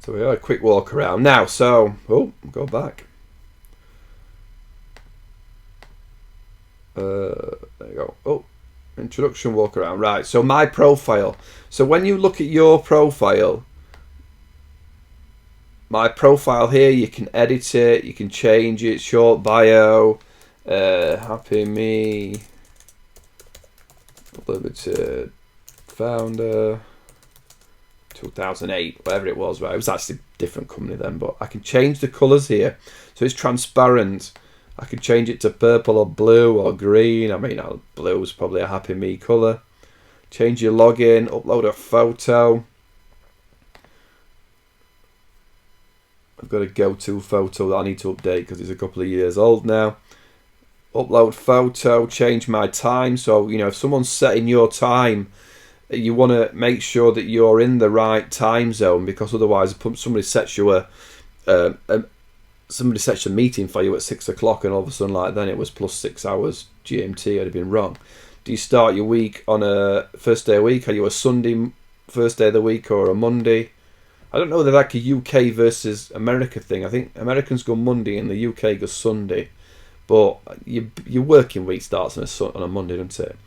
So we had a quick walk around. Now, so, oh, go back. There you go. Oh, introduction walk around. Right, so my profile. So when you look at your profile, my profile here, you can edit it, you can change it, short bio, happy me, limited founder, 2008, whatever it was, right? It was actually a different company then, but I can change the colours here. So it's transparent. I can change it to purple or blue or green. I mean, blue is probably a happy me colour. Change your login, upload a photo. I've got a go-to photo that I need to update because it's a couple of years old now. Upload photo, change my time. So, you know, if someone's setting your time, you want to make sure that you're in the right time zone, because otherwise somebody sets you somebody sets a meeting for you at 6 o'clock and all of a sudden, like, then it was plus 6 hours GMT. I'd have been wrong. Do you start your week on a first day of the week? Are you a Sunday first day of the week or a Monday? I don't know whether like a UK versus America thing. I think Americans go Monday and the UK goes Sunday, but your working week starts on a Monday, doesn't it?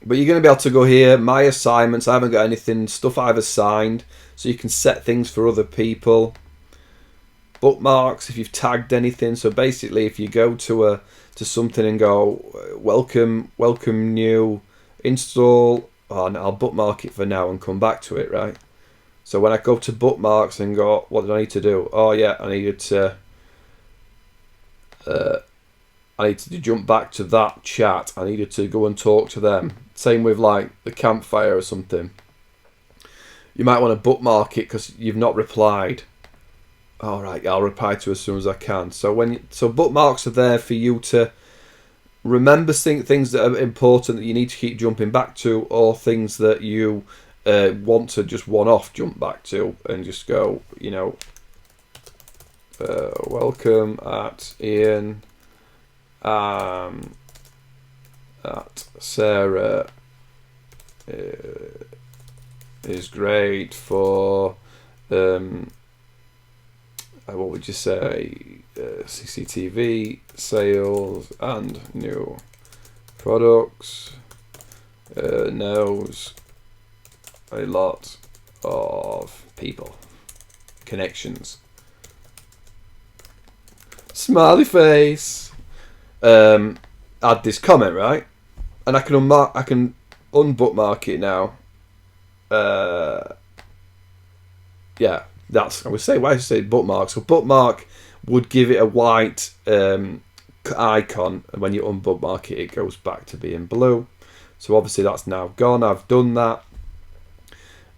But you're going to be able to go here, my assignments. I haven't got anything, stuff I've assigned, so you can set things for other people. Bookmarks, if you've tagged anything. So basically, if you go to something and go, welcome new, install, I'll bookmark it for now and come back to it, right? So when I go to bookmarks and go, what did I need to do? Oh yeah, I needed to jump back to that chat. I needed to go and talk to them. Same with like the campfire or something. You might want to bookmark it because you've not replied. All right, I'll reply to as soon as I can. So bookmarks are there for you to remember things that are important that you need to keep jumping back to, or things that you want to just one-off jump back to and just go, you know, welcome at Ian. At Sarah is great for what would you say, CCTV sales and new products, knows a lot of people, connections, smiley face. Add this comment, right? And I can unbookmark it now. Yeah, that's, I would say, why should I say bookmark? So bookmark would give it a white icon, and when you unbookmark it, it goes back to being blue. So obviously that's now gone. I've done that.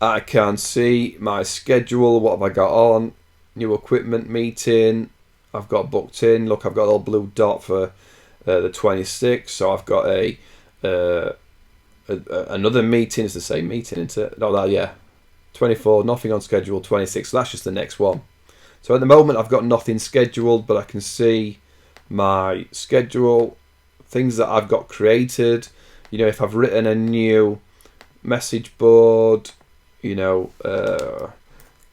I can see my schedule. What have I got on? New equipment meeting. I've got booked in. Look, I've got a little blue dot for the 26th. So I've got another meeting. It's the same meeting, isn't it? No, yeah. 24, nothing on schedule. 26. So that's just the next one. So at the moment, I've got nothing scheduled, but I can see my schedule, things that I've got created. You know, if I've written a new message board, you know,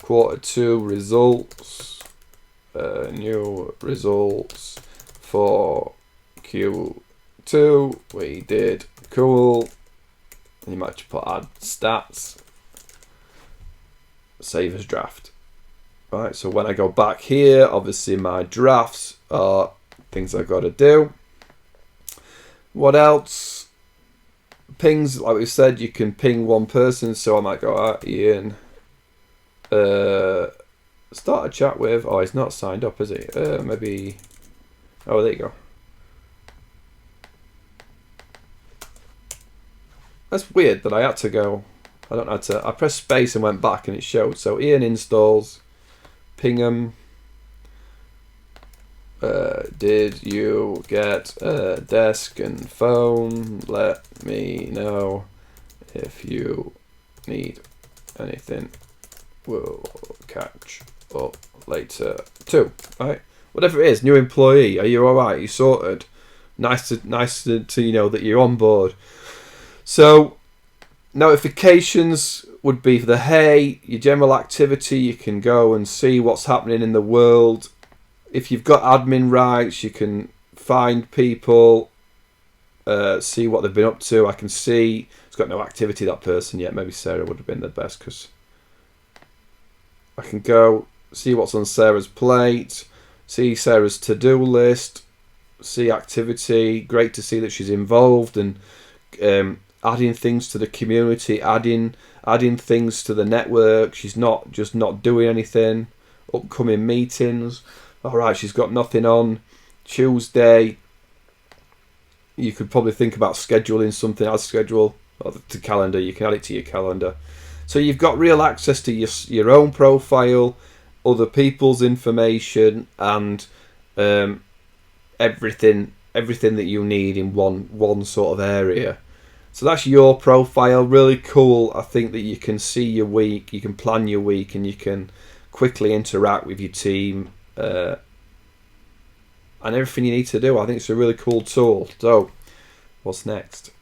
Q2 results, new results for Q2, we did cool. And you might just put add stats, save as draft. Right, so when I go back here, obviously my drafts are things I've got to do. What else? Pings, like we said, you can ping one person, so I might go, Ian, start a chat with, oh, he's not signed up, is he? Maybe, oh, there you go. That's weird that I had to go, I don't know how to, I pressed space and went back and it showed. So Ian installs, ping him. Did you get a desk and phone? Let me know if you need anything. We'll catch up later too. Right? Whatever it is, new employee. Are you all right? Are you sorted? Nice to you know that you're on board. So notifications. would be the hey, your general activity. You can go and see what's happening in the world. If you've got admin rights, you can find people, see what they've been up to. I can see it's got no activity, that person yet. Maybe Sarah would have been the best, because I can go see what's on Sarah's plate, see Sarah's to-do list, see activity. Great to see that she's involved and adding things to the community, adding things to the network. She's not just not doing anything. Upcoming meetings. Alright, she's got nothing on Tuesday. You could probably think about scheduling something. I'll schedule to calendar. You can add it to your calendar. So you've got real access to your own profile, other people's information, and everything that you need in one sort of area. So that's your profile. Really cool. I think that you can see your week, you can plan your week, and you can quickly interact with your team and everything you need to do. I think it's a really cool tool. So what's next?